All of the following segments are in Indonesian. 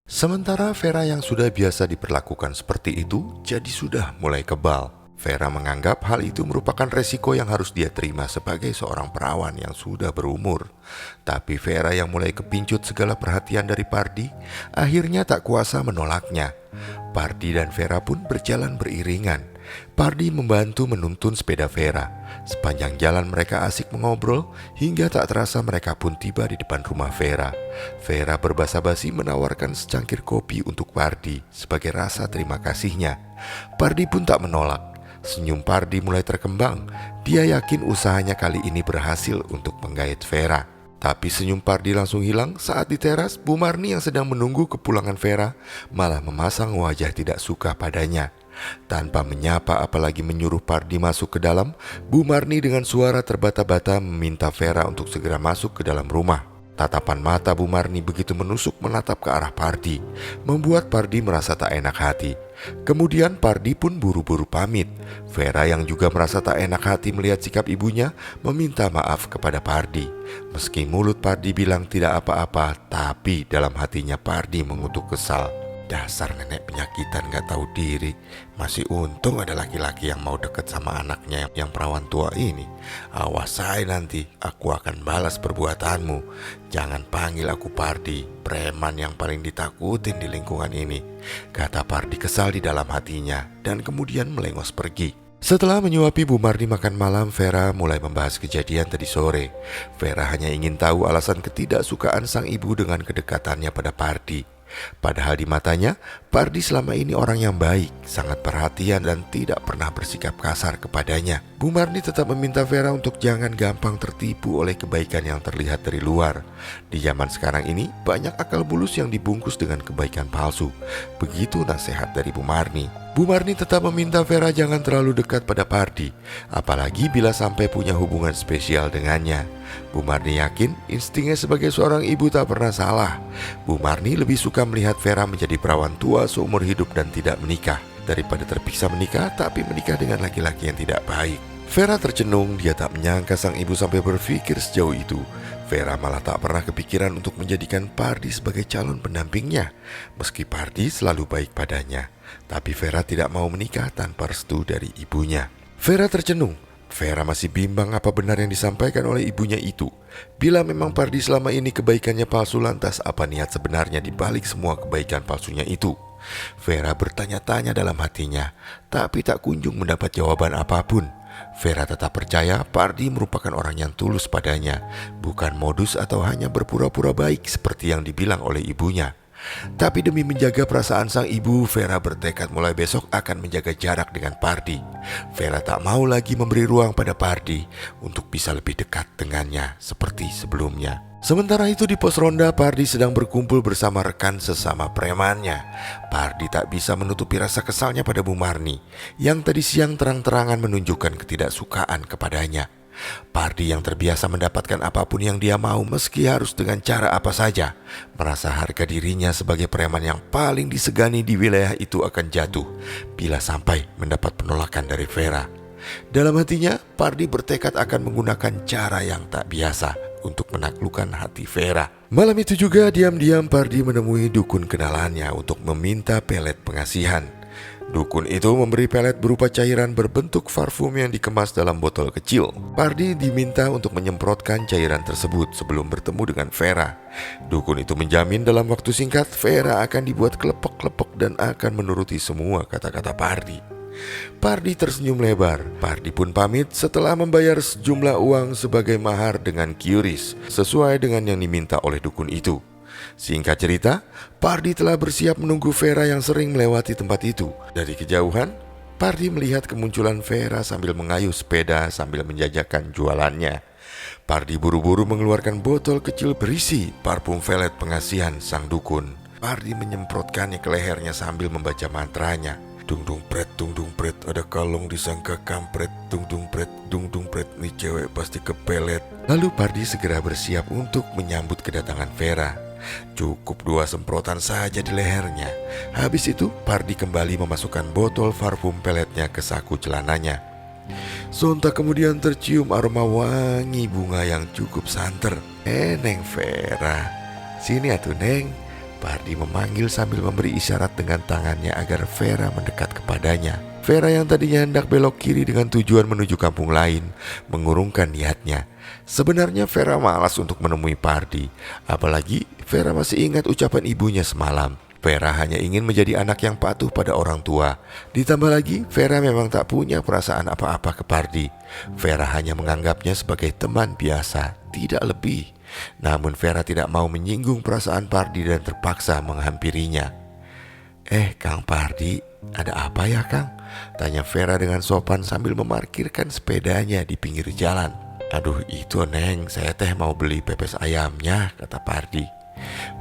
Sementara Vera yang sudah biasa diperlakukan seperti itu, jadi sudah mulai kebal. Vera menganggap hal itu merupakan resiko yang harus dia terima sebagai seorang perawan yang sudah berumur. Tapi Vera yang mulai kepincut segala perhatian dari Pardi, akhirnya tak kuasa menolaknya. Pardi dan Vera pun berjalan beriringan. Pardi membantu menuntun sepeda Vera. Sepanjang jalan mereka asik mengobrol, hingga tak terasa mereka pun tiba di depan rumah Vera. Vera berbasa-basi menawarkan secangkir kopi untuk Pardi sebagai rasa terima kasihnya. Pardi pun tak menolak. Senyum Pardi mulai terkembang. Dia yakin usahanya kali ini berhasil untuk menggait Vera. Tapi senyum Pardi langsung hilang saat di teras Bu Marni yang sedang menunggu kepulangan Vera malah memasang wajah tidak suka padanya. Tanpa menyapa apalagi menyuruh Pardi masuk ke dalam, Bu Marni dengan suara terbata-bata meminta Vera untuk segera masuk ke dalam rumah. Tatapan mata Bu Marni begitu menusuk menatap ke arah Pardi, membuat Pardi merasa tak enak hati. Kemudian Pardi pun buru-buru pamit. Vera yang juga merasa tak enak hati melihat sikap ibunya, meminta maaf kepada Pardi. Meski mulut Pardi bilang tidak apa-apa, tapi dalam hatinya Pardi mengutuk kesal. Dasar nenek penyakitan gak tahu diri. Masih untung ada laki-laki yang mau deket sama anaknya yang perawan tua ini. Awas saya nanti, aku akan balas perbuatanmu. Jangan panggil aku Pardi, preman yang paling ditakutin di lingkungan ini, kata Pardi kesal di dalam hatinya, dan kemudian melengos pergi. Setelah menyuapi Bu Marni makan malam, Vera mulai membahas kejadian tadi sore. Vera hanya ingin tahu alasan ketidaksukaan sang ibu dengan kedekatannya pada Pardi. Padahal di matanya, Pardi selama ini orang yang baik, sangat perhatian dan tidak pernah bersikap kasar kepadanya. Bu Marni tetap meminta Vera untuk jangan gampang tertipu oleh kebaikan yang terlihat dari luar. Di zaman sekarang ini, banyak akal bulus yang dibungkus dengan kebaikan palsu. Begitu nasihat dari Bu Marni. Bu Marni tetap meminta Vera jangan terlalu dekat pada Pardi, apalagi bila sampai punya hubungan spesial dengannya. Bu Marni yakin instingnya sebagai seorang ibu tak pernah salah. Bu Marni lebih suka melihat Vera menjadi perawan tua seumur hidup dan tidak menikah, daripada terpaksa menikah tapi menikah dengan laki-laki yang tidak baik. Vera tercenung, dia tak menyangka sang ibu sampai berpikir sejauh itu. Vera malah tak pernah kepikiran untuk menjadikan Pardi sebagai calon pendampingnya, meski Pardi selalu baik padanya. Tapi Vera tidak mau menikah tanpa restu dari ibunya. Vera tercenung. Vera masih bimbang apa benar yang disampaikan oleh ibunya itu. Bila memang Pardi selama ini kebaikannya palsu, lantas apa niat sebenarnya di balik semua kebaikan palsunya itu? Vera bertanya-tanya dalam hatinya, tapi tak kunjung mendapat jawaban apapun. Vera tetap percaya Pardi merupakan orang yang tulus padanya, bukan modus atau hanya berpura-pura baik seperti yang dibilang oleh ibunya. Tapi demi menjaga perasaan sang ibu, Vera bertekad mulai besok akan menjaga jarak dengan Pardi. Vera tak mau lagi memberi ruang pada Pardi untuk bisa lebih dekat dengannya seperti sebelumnya. Sementara itu di pos ronda, Pardi sedang berkumpul bersama rekan sesama premannya. Pardi tak bisa menutupi rasa kesalnya pada Bu Marni yang tadi siang terang-terangan menunjukkan ketidaksukaan kepadanya. Pardi yang terbiasa mendapatkan apapun yang dia mau meski harus dengan cara apa saja, merasa harga dirinya sebagai preman yang paling disegani di wilayah itu akan jatuh bila sampai mendapat penolakan dari Vera. Dalam hatinya, Pardi bertekad akan menggunakan cara yang tak biasa untuk menaklukkan hati Vera. Malam itu juga diam-diam Pardi menemui dukun kenalannya untuk meminta pelet pengasihan. Dukun itu memberi pelet berupa cairan berbentuk parfum yang dikemas dalam botol kecil. Pardi diminta untuk menyemprotkan cairan tersebut sebelum bertemu dengan Vera. Dukun itu menjamin dalam waktu singkat Vera akan dibuat kelepek-kelepek dan akan menuruti semua kata-kata Pardi. Pardi tersenyum lebar. Pardi pun pamit setelah membayar sejumlah uang sebagai mahar dengan QRIS sesuai dengan yang diminta oleh dukun itu. Singkat cerita, Pardi telah bersiap menunggu Vera yang sering melewati tempat itu. Dari kejauhan, Pardi melihat kemunculan Vera sambil mengayuh sepeda sambil menjajakan jualannya. Pardi buru-buru mengeluarkan botol kecil berisi parfum pelet pengasihan sang dukun. Pardi menyemprotkannya ke lehernya sambil membaca mantranya. Dung dung pret, ada kalong disangka kampret. Dung dung pret, nih cewek pasti kepelet. Lalu Pardi segera bersiap untuk menyambut kedatangan Vera. Cukup 2 semprotan saja di lehernya. Habis itu Pardi kembali memasukkan botol parfum peletnya ke saku celananya. Sontak kemudian tercium aroma wangi bunga yang cukup santer. Neng Vera, sini atuh Neng, Pardi memanggil sambil memberi isyarat dengan tangannya agar Vera mendekat kepadanya. Vera yang tadinya hendak belok kiri dengan tujuan menuju kampung lain, mengurungkan niatnya. Sebenarnya Vera malas untuk menemui Pardi, apalagi Vera masih ingat ucapan ibunya semalam. Vera hanya ingin menjadi anak yang patuh pada orang tua. Ditambah lagi, Vera memang tak punya perasaan apa-apa ke Pardi. Vera hanya menganggapnya sebagai teman biasa, tidak lebih. Namun Vera tidak mau menyinggung perasaan Pardi dan terpaksa menghampirinya. Kang Pardi, ada apa ya Kang? Tanya Vera dengan sopan sambil memarkirkan sepedanya di pinggir jalan. Aduh itu Neng, saya teh mau beli pepes ayamnya, kata Pardi.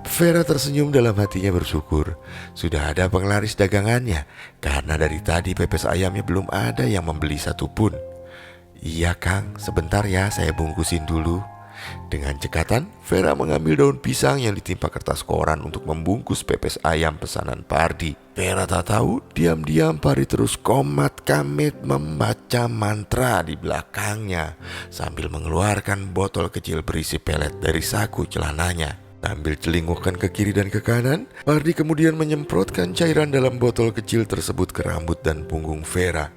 Vera tersenyum dalam hatinya bersyukur sudah ada penglaris dagangannya, karena dari tadi pepes ayamnya belum ada yang membeli satupun. Iya Kang, sebentar ya saya bungkusin dulu. Dengan cekatan, Vera mengambil daun pisang yang ditimpa kertas koran untuk membungkus pepes ayam pesanan Pardi. Vera tak tahu, diam-diam Pardi terus komat kamit membaca mantra di belakangnya sambil mengeluarkan botol kecil berisi pelet dari saku celananya. Sambil celingukkan ke kiri dan ke kanan, Pardi kemudian menyemprotkan cairan dalam botol kecil tersebut ke rambut dan punggung Vera.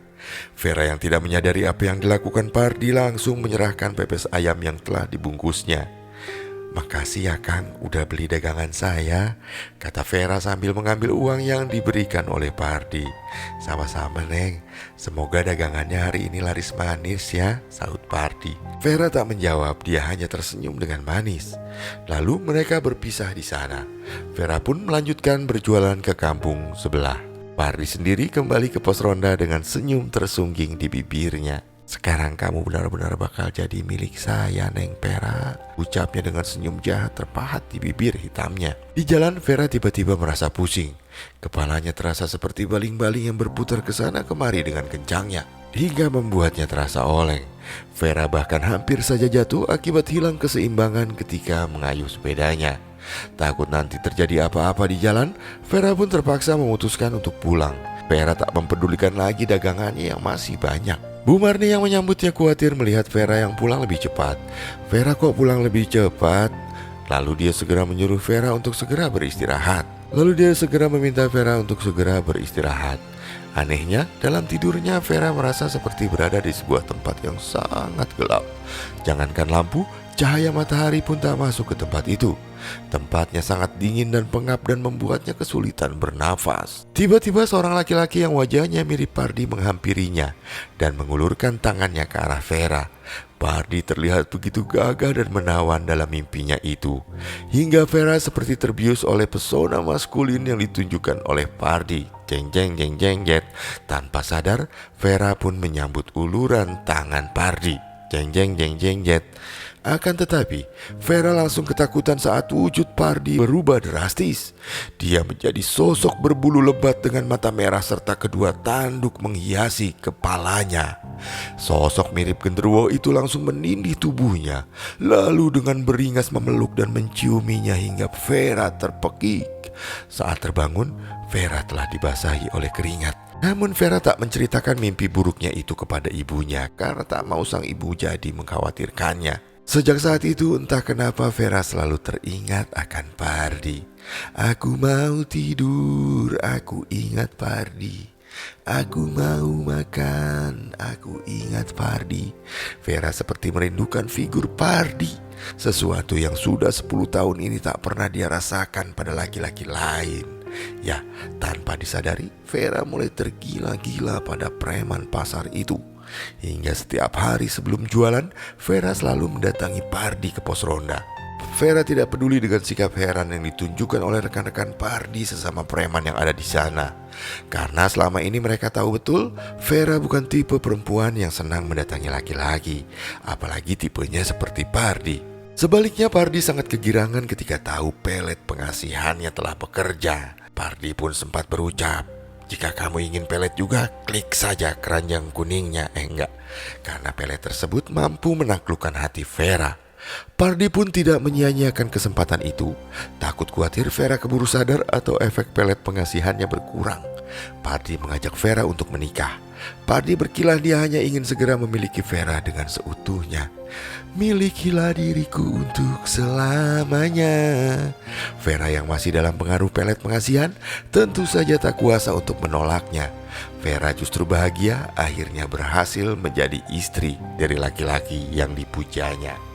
Vera yang tidak menyadari apa yang dilakukan Pardi langsung menyerahkan pepes ayam yang telah dibungkusnya. Makasih ya Kang, udah beli dagangan saya, kata Vera sambil mengambil uang yang diberikan oleh Pardi. Sama-sama Neng, semoga dagangannya hari ini laris manis ya, sahut Pardi. Vera tak menjawab, dia hanya tersenyum dengan manis. Lalu mereka berpisah di sana. Vera pun melanjutkan berjualan ke kampung sebelah. Pardi sendiri kembali ke pos ronda dengan senyum tersungging di bibirnya. Sekarang kamu benar-benar bakal jadi milik saya Neng Vera, ucapnya dengan senyum jahat terpahat di bibir hitamnya. Di jalan Vera tiba-tiba merasa pusing. Kepalanya terasa seperti baling-baling yang berputar ke sana kemari dengan kencangnya, hingga membuatnya terasa oleng. Vera bahkan hampir saja jatuh akibat hilang keseimbangan ketika mengayuh sepedanya. Takut nanti terjadi apa-apa di jalan, Vera pun terpaksa memutuskan untuk pulang. Vera tak mempedulikan lagi dagangannya yang masih banyak. Bu Marni yang menyambutnya khawatir melihat Vera yang pulang lebih cepat. Vera kok pulang lebih cepat? Lalu dia segera menyuruh Vera untuk segera beristirahat. Anehnya, dalam tidurnya Vera merasa seperti berada di sebuah tempat yang sangat gelap. Jangankan lampu, cahaya matahari pun tak masuk ke tempat itu. Tempatnya sangat dingin dan pengap dan membuatnya kesulitan bernafas. Tiba-tiba seorang laki-laki yang wajahnya mirip Pardi menghampirinya dan mengulurkan tangannya ke arah Vera. Pardi terlihat begitu gagah dan menawan dalam mimpinya itu, hingga Vera seperti terbius oleh pesona maskulin yang ditunjukkan oleh Pardi. Jeng jeng jeng jeng jet. Tanpa sadar, Vera pun menyambut uluran tangan Pardi. Jeng jeng jeng jeng jet. Akan tetapi, Vera langsung ketakutan saat wujud Pardi berubah drastis. Dia menjadi sosok berbulu lebat dengan mata merah serta kedua tanduk menghiasi kepalanya. Sosok mirip genderuwo itu langsung menindih tubuhnya, lalu dengan beringas memeluk dan menciuminya hingga Vera terpekik. Saat terbangun, Vera telah dibasahi oleh keringat. Namun Vera tak menceritakan mimpi buruknya itu kepada ibunya karena tak mau sang ibu jadi mengkhawatirkannya. Sejak saat itu entah kenapa Vera selalu teringat akan Pardi. Aku mau tidur, aku ingat Pardi. Aku mau makan, aku ingat Pardi. Vera seperti merindukan figur Pardi, sesuatu yang sudah 10 tahun ini tak pernah dia rasakan pada laki-laki lain. Ya, tanpa disadari, Vera mulai tergila-gila pada preman pasar itu. Hingga setiap hari sebelum jualan, Vera selalu mendatangi Pardi ke pos ronda. Vera tidak peduli dengan sikap heran yang ditunjukkan oleh rekan-rekan Pardi sesama preman yang ada di sana. Karena selama ini mereka tahu betul, Vera bukan tipe perempuan yang senang mendatangi laki-laki, apalagi tipenya seperti Pardi. Sebaliknya, Pardi sangat kegirangan ketika tahu pelet pengasihannya telah bekerja. Pardi pun sempat berucap, "Jika kamu ingin pelet juga, klik saja keranjang kuningnya." Enggak, karena pelet tersebut mampu menaklukkan hati Vera. Pardi pun tidak menyia-nyiakan kesempatan itu. Takut khawatir Vera keburu sadar atau efek pelet pengasihannya berkurang. Pardi mengajak Vera untuk menikah. Pardi berkilah dia hanya ingin segera memiliki Vera dengan seutuhnya. Milikilah diriku untuk selamanya. Vera yang masih dalam pengaruh pelet pengasihan tentu saja tak kuasa untuk menolaknya. Vera justru bahagia akhirnya berhasil menjadi istri dari laki-laki yang dipujanya.